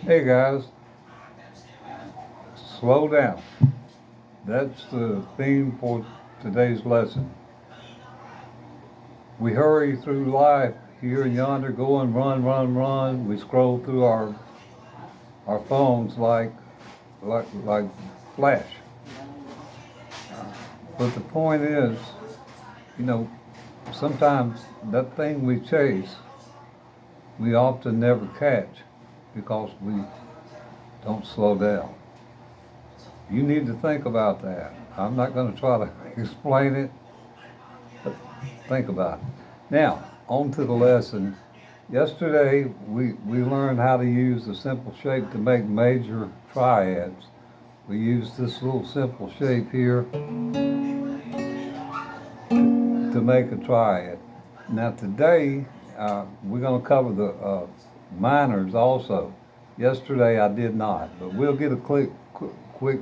Hey guys, slow down. That's the theme for today's lesson. We hurry through life here and yonder, going run, run, run. We scroll through our phones like flash. But the point is, you know, sometimes that thing we chase, we often never catch because we don't slow down. You need to think about that. I'm not going to try to explain it, but think about it. Now, on to the lesson. Yesterday, we learned how to use the simple shape to make major triads. We used this little simple shape here to make a triad. Now, today, we're going to cover the minors also. Yesterday, I did not, but we'll get a quick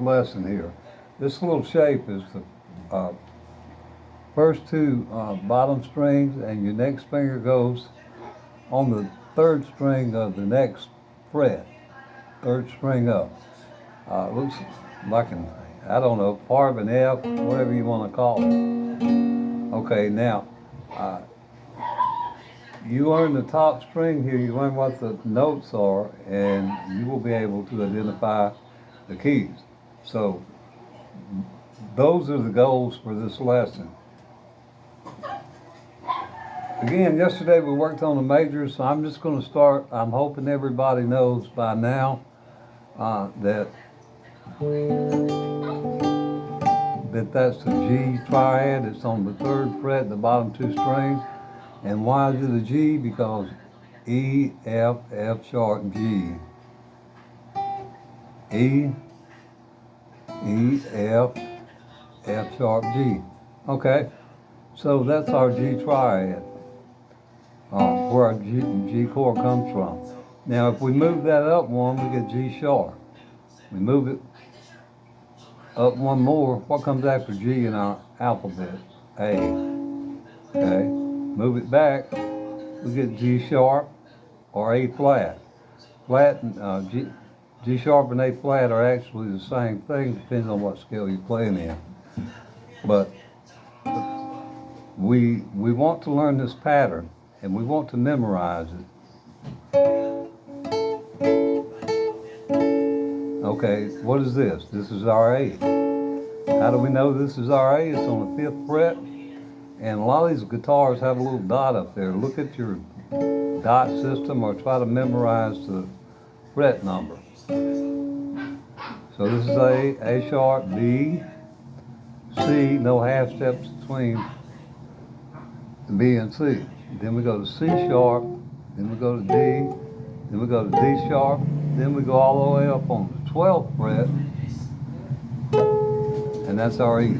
lesson here. This little shape is the first two bottom strings, and your next finger goes on the third string of the next fret, third string up. Looks like I don't know, part of an F, whatever you want to call it. Okay, now, uh, you learn the top string here, you learn what the notes are, and you will be able to identify the keys. So, those are the goals for this lesson. Again, yesterday we worked on the majors, so I'm just going to start. I'm hoping everybody knows by now that's the G triad. It's on the third fret, the bottom two strings. And why is it a G? Because E, F, F sharp, G. E, E, F, F sharp, G. Okay, so that's our G triad. Where our G chord comes from. Now, if we move that up one, we get G sharp. We move it up one more. What comes after G in our alphabet? A. Okay. Move it back, we get G sharp or A flat. Flat and G sharp and A flat are actually the same thing, depends on what scale you're playing in. But we want to learn this pattern, and we want to memorize it. Okay, what is this? This is our A. How do we know this is our A? It's on the 5th fret, and a lot of these guitars have a little dot up there. Look at your dot system or try to memorize the fret number. So this is A sharp, B, C, no half steps between B and C. Then we go to C sharp, then we go to D, then we go to D sharp, then we go all the way up on the 12th fret, and that's our E.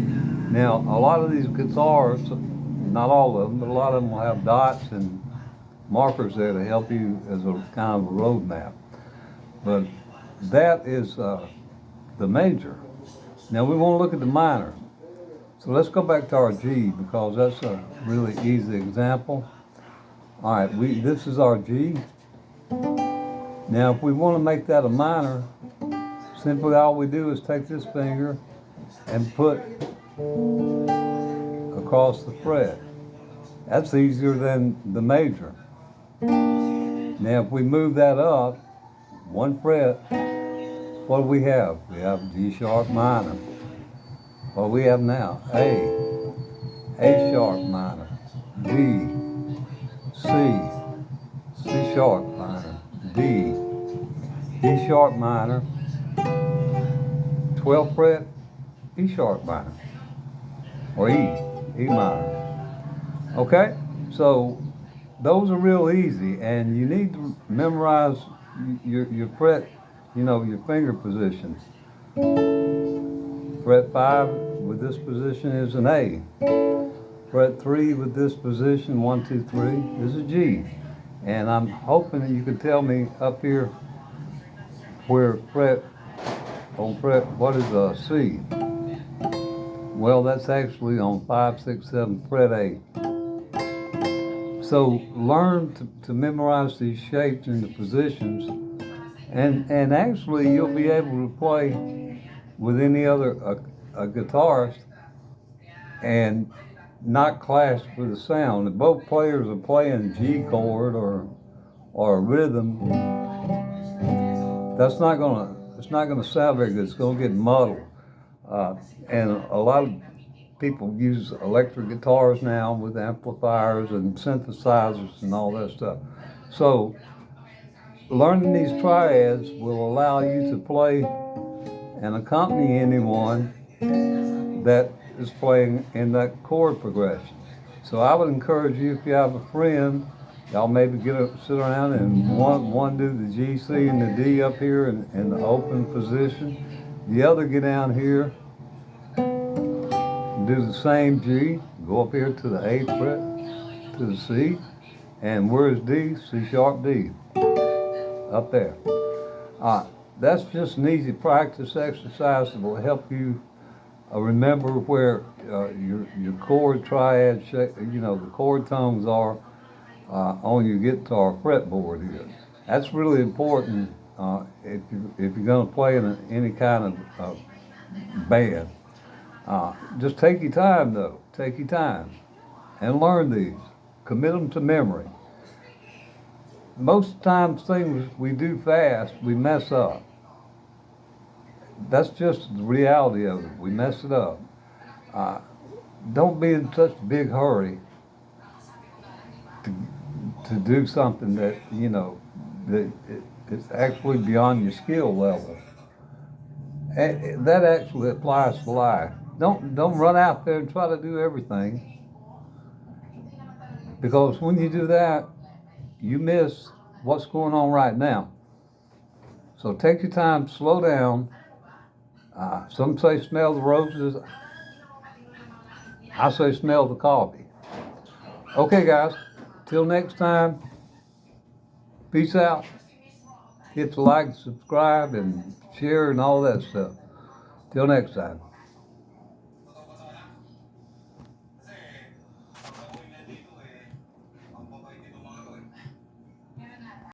Now, a lot of these guitars, not all of them, but a lot of them will have dots and markers there to help you as a kind of a road map. But that is the major. Now we want to look at the minor. So let's go back to our G because that's a really easy example. All right, this is our G. Now if we want to make that a minor, simply all we do is take this finger and put across the fret. That's easier than the major. Now if we move that up one fret, what do we have? We have G sharp minor. What do we have now? A sharp minor, B, C, C sharp minor, D, D sharp minor, 12th fret, E sharp minor, or E minor. Okay, so those are real easy, and you need to memorize your fret, your finger position. Fret 5 with this position is an A. Fret 3 with this position, 1, 2, 3, is a G. And I'm hoping that you can tell me up here where what is a C? Well, that's actually on 5, 6, 7, fret 8. So learn to memorize these shapes and the positions And actually you'll be able to play with any other a guitarist and not clash with the sound. If both players are playing G chord or a rhythm, that's not gonna it's not gonna sound very good. It's gonna get muddled. Uh, and a lot of people use electric guitars now with amplifiers and synthesizers and all that stuff. So learning these triads will allow you to play and accompany anyone that is playing in that chord progression. So I would encourage you, if you have a friend, y'all maybe sit around and one do the G, C, and the D up here in the open position. The other get down here, do the same G, go up here to the 8th fret, to the C, and where's D? C sharp D, up there. Uh, that's just an easy practice exercise that will help you remember where your chord triad, the chord tones are on your guitar fretboard here. That's really important if you're going to play in any kind of band. Just take your time though. Take your time and learn these. Commit them to memory. Most times things we do fast, we mess up. That's just the reality of it. We mess it up. Uh, don't be in such a big hurry to, to do something that it's actually beyond your skill level. And that actually applies to life. Don't run out there and try to do everything, because when you do that, you miss what's going on right now. So take your time, slow down. Some say smell the roses. I say smell the coffee. Okay, guys. Till next time. Peace out. Hit the like, subscribe, and share, and all that stuff. Till next time.